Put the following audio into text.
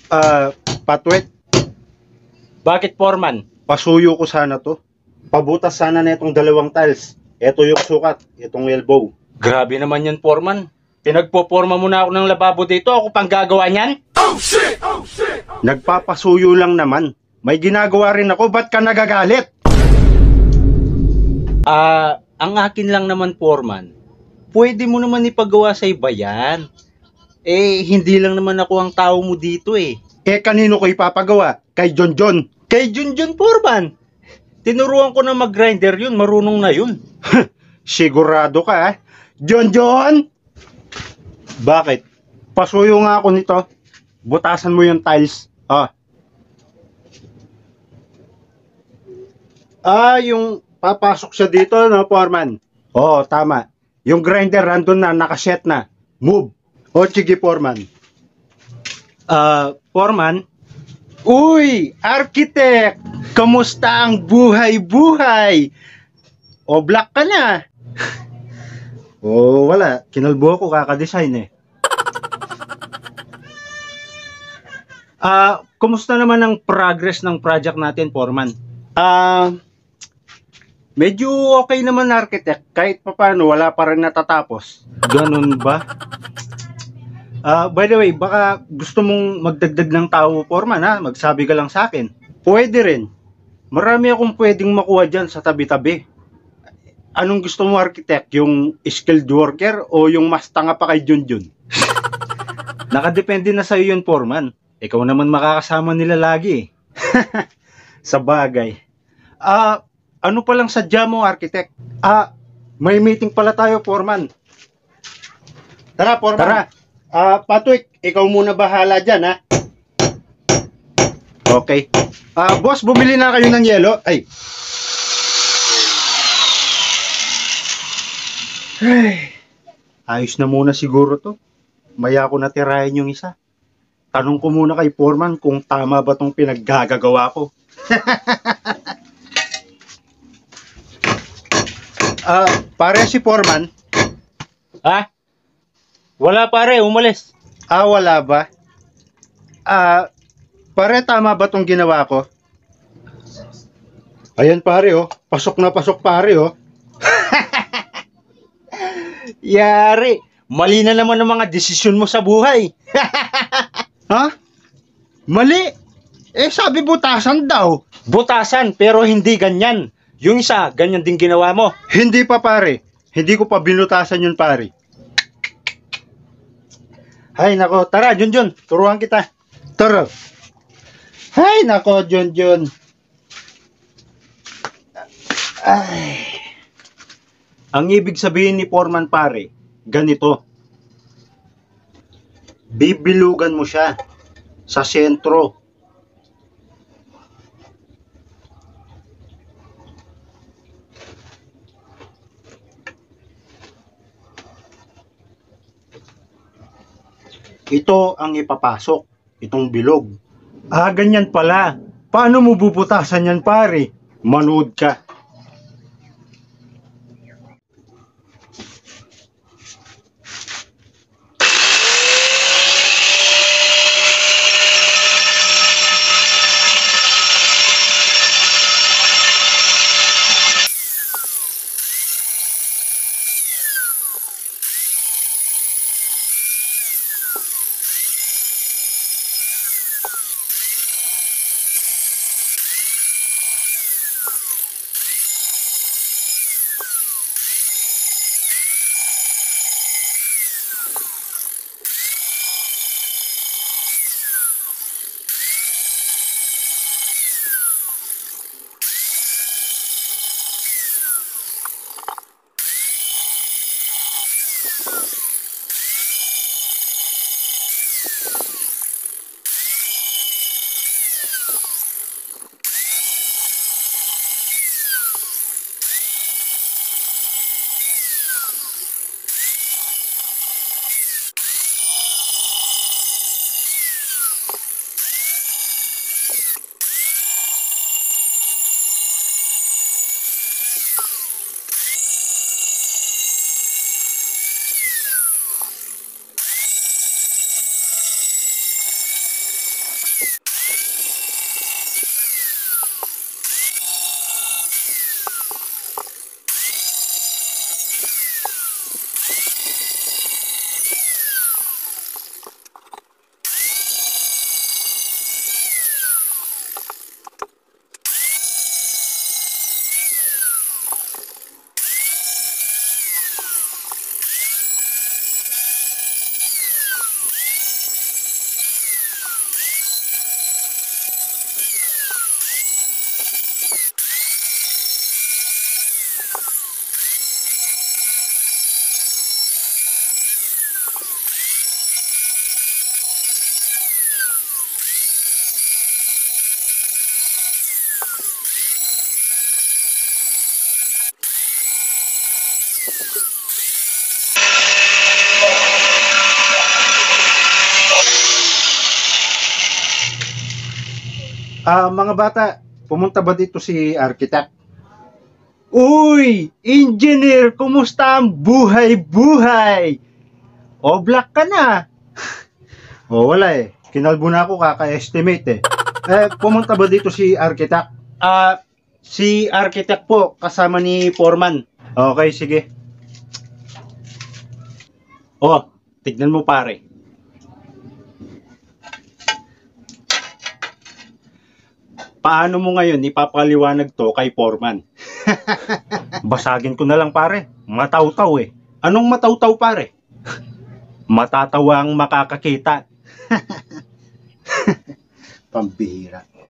Ah, Patwet, Bakit, Foreman? pasuyo ko sana to. Pabutas sana na itong dalawang tiles. Ito yung sukat, itong elbow. Grabe naman yan, Foreman. Pinagpoporma mo na ako ng lababo dito. Ako pang gagawa niyan? Nagpapasuyo lang naman. May ginagawa rin ako, ba't ka nagagalit? Ang akin lang naman, Foreman. Pwede mo naman ipagawa sa iba yan. Hindi lang naman ako ang tao mo dito eh. Kanino ko ipapagawa? Kay John John. Kay Junjun, Foreman. Tinuruan ko na mag-grinder yun. Marunong na yun. Sigurado ka, John John? Bakit? Pasuyo nga ako nito. Butasan mo yung tiles. Yung papasok siya dito, no, Foreman? Oo, tama. Yung grinder nandun na, nakaset na. Move. Sige, Foreman. Foreman? Uy, architect! Kamusta ang buhay-buhay? Black ka na. Wala. Kinalbo ko kakadesign eh. Kumusta naman ang progress ng project natin, Foreman? Medyo okay naman, architect. Kahit papano, wala pa rin natatapos. Ganun ba? By the way, baka gusto mong magdagdag ng tao, Foreman, magsabi ka lang sa akin. Pwede rin. Marami akong pwedeng makuha dyan sa tabi-tabi. Anong gusto mo, architect? Yung skilled worker o yung mas tanga pa kay Junjun? Nakadepende na sa'yo yun, Foreman. Ikaw naman makakasama nila lagi. Sa bagay. Ano pa lang sadya mo, architect? May meeting pala tayo, Foreman. Tara, Foreman. Tara. Patwik, ikaw muna bahala dyan, Okay. Boss, bumili na kayo ng yelo. Ay, ayos na muna siguro to. Maya ko natirahin yung isa. Tanong ko muna kay Foreman kung tama ba tong pinaggagawa ko. Pare si Foreman. Wala pare, umalis. Wala ba? Pare, tama ba tong ginawa ko? Ayan pare, pasok na pasok pare, Yari, mali na naman ang mga desisyon mo sa buhay. Mali? Sabi butasan daw. Butasan, pero hindi ganyan. Yung isa, ganyan din ginawa mo. Hindi pa pare. Hindi ko pa binutasan yun pare. Hay nako, tara Junjun, turuan kita. Tara. Hay nako, Junjun. Ang ibig sabihin ni Foreman pare, ganito. Bibilugan mo siya sa sentro. Ito ang ipapasok, itong bilog. Ganyan pala. Paano mo bubutasan yan pare? Manood ka. Mga bata, pumunta ba dito si architect? Uy, engineer, kumusta ang buhay-buhay? O, black ka na. O, wala eh. Kinalbo na ako kaka-estimate eh. Pumunta ba dito si architect? Si architect po, kasama ni foreman. Okay, sige. O, tignan mo pare. Paano mo ngayon ipapaliwanag to kay foreman? Basagin ko na lang pare. Mataw-taw eh. Anong mataw-taw pare? Matatawa ang makakakita. Pambihira.